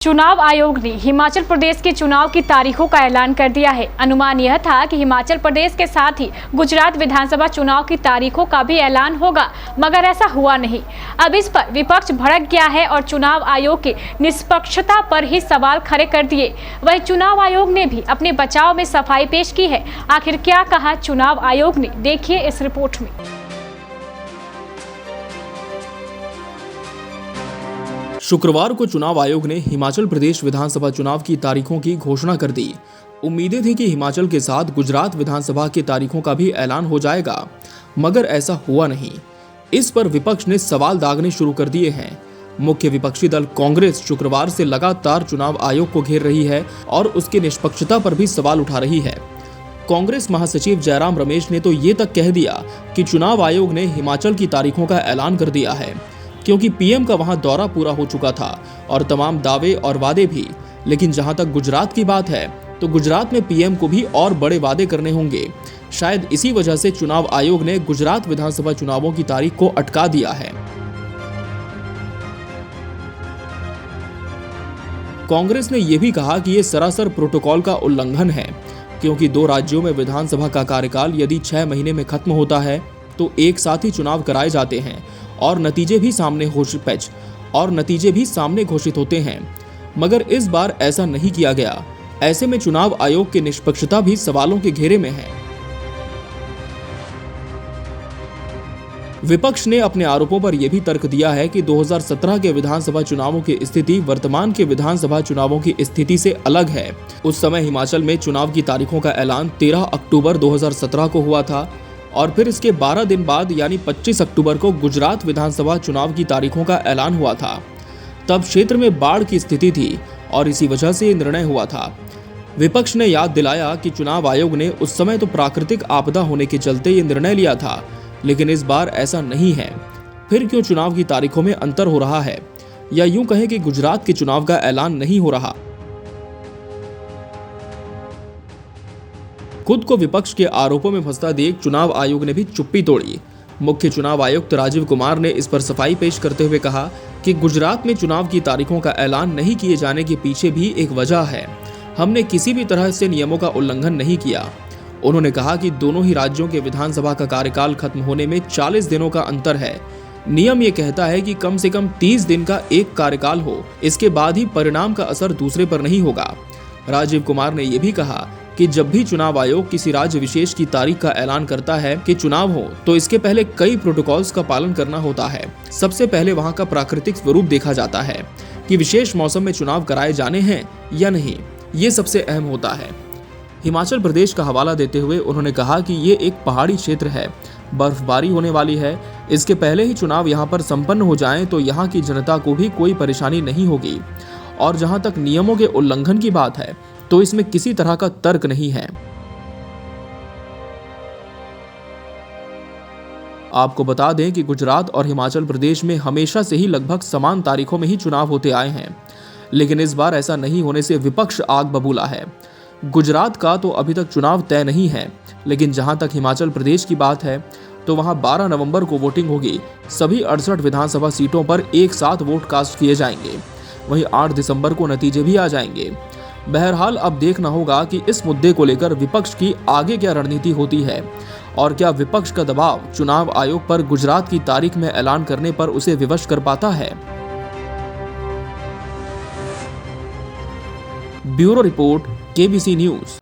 चुनाव आयोग ने हिमाचल प्रदेश के चुनाव की तारीखों का ऐलान कर दिया है। अनुमान यह था कि हिमाचल प्रदेश के साथ ही गुजरात विधानसभा चुनाव की तारीखों का भी ऐलान होगा, मगर ऐसा हुआ नहीं। अब इस पर विपक्ष भड़क गया है और चुनाव आयोग की निष्पक्षता पर ही सवाल खड़े कर दिए। वहीं चुनाव आयोग ने भी अपने बचाव में सफाई पेश की है। आखिर क्या कहा चुनाव आयोग ने, देखिए इस रिपोर्ट में। शुक्रवार को चुनाव आयोग ने हिमाचल प्रदेश विधानसभा चुनाव की तारीखों की घोषणा कर दी। उम्मीदें थी कि हिमाचल के साथ गुजरात विधानसभा की तारीखों का भी ऐलान हो जाएगा, मगर ऐसा हुआ नहीं। इस पर विपक्ष ने सवाल दागने शुरू कर दिए हैं। मुख्य विपक्षी दल कांग्रेस शुक्रवार से लगातार चुनाव आयोग को घेर रही है और उसकी निष्पक्षता पर भी सवाल उठा रही है। कांग्रेस महासचिव जयराम रमेश ने तो ये तक कह दिया कि चुनाव आयोग ने हिमाचल की तारीखों का ऐलान कर दिया है, क्योंकि पीएम का वहां दौरा पूरा हो चुका था और तमाम दावे और वादे भी। लेकिन जहां तक गुजरात की बात है, तो गुजरात में पीएम को भी और बड़े वादे करने होंगे। शायद इसी वजह से चुनाव आयोग ने गुजरात विधानसभा चुनावों की तारीख को अटका दिया है। कांग्रेस ने यह भी कहा कि यह सरासर प्रोटोकॉल का उल्लंघन है, क्योंकि दो राज्यों में विधानसभा का कार्यकाल यदि 6 महीने में खत्म होता है तो एक साथ ही चुनाव कराए जाते हैं और नतीजे भी सामने घोषित होते हैं। मगर इस बार ऐसा नहीं किया गया। ऐसे में चुनाव आयोग की निष्पक्षता भी सवालों के घेरे में है। विपक्ष ने अपने आरोपों पर यह भी तर्क दिया है कि 2017 के विधानसभा चुनावों की स्थिति वर्तमान के विधानसभा चुनावों की स्थिति से अलग है। उस समय हिमाचल में चुनाव की तारीखों का ऐलान 13 अक्टूबर 2017 को हुआ था और फिर इसके 12 दिन बाद यानी 25 अक्टूबर को गुजरात विधानसभा चुनाव की तारीखों का ऐलान हुआ था। तब क्षेत्र में बाढ़ की स्थिति थी और इसी वजह से निर्णय हुआ था। विपक्ष ने याद दिलाया कि चुनाव आयोग ने उस समय तो प्राकृतिक आपदा होने के चलते ये निर्णय लिया था, लेकिन इस बार ऐसा नहीं है। फिर क्यों चुनाव की तारीखों में अंतर हो रहा है, या यूं कहें कि गुजरात के चुनाव का ऐलान नहीं हो रहा। खुद को विपक्ष के आरोपों में फंसता देख चुनाव आयोग ने भी चुप्पी तोड़ी। मुख्य चुनाव आयुक्त राजीव कुमार ने इस पर सफाई पेश करते हुए कहा कि गुजरात में चुनाव की तारीखों का ऐलान नहीं किए जाने के पीछे भी एक वजह है। हमने किसी भी तरह से नियमों का उल्लंघन नहीं किया। उन्होंने कहा कि दोनों ही राज्यों के विधानसभा का कार्यकाल खत्म होने में 40 दिनों का अंतर है। नियम ये कहता है कि कम से कम 30 दिन का एक कार्यकाल हो, इसके बाद ही परिणाम का असर दूसरे पर नहीं होगा। राजीव कुमार ने यह भी कहा कि जब भी चुनाव आयोग किसी राज्य विशेष की तारीख का ऐलान करता है कि चुनाव हो, तो इसके पहले कई प्रोटोकॉल्स का पालन करना होता है। सबसे पहले वहां का प्राकृतिक स्वरूप देखा जाता है कि विशेष मौसम में चुनाव कराए जाने हैं या नहीं, ये सबसे अहम होता है। हिमाचल प्रदेश का हवाला देते हुए उन्होंने कहा कि ये एक पहाड़ी क्षेत्र है, बर्फबारी होने वाली है। इसके पहले ही चुनाव यहाँ पर संपन्न हो जाएं तो यहाँ की जनता को भी कोई परेशानी नहीं होगी। और जहाँ तक नियमों के उल्लंघन की बात है, तो इसमें किसी तरह का तर्क नहीं है। आपको बता दें कि गुजरात और हिमाचल प्रदेश में हमेशा से ही लगभग समान तारीखों में ही चुनाव होते आए हैं, लेकिन इस बार ऐसा नहीं होने से विपक्ष आग बबूला है। गुजरात का तो अभी तक चुनाव तय नहीं है, लेकिन जहां तक हिमाचल प्रदेश की बात है, तो वहां 12 नवंबर को वोटिंग होगी। सभी 68 विधानसभा सीटों पर एक साथ वोट कास्ट किए जाएंगे। वहीं 8 दिसंबर को नतीजे भी आ जाएंगे। बहरहाल अब देखना होगा कि इस मुद्दे को लेकर विपक्ष की आगे क्या रणनीति होती है और क्या विपक्ष का दबाव चुनाव आयोग पर गुजरात की तारीख में ऐलान करने पर उसे विवश कर पाता है। Bureau report, KBC news.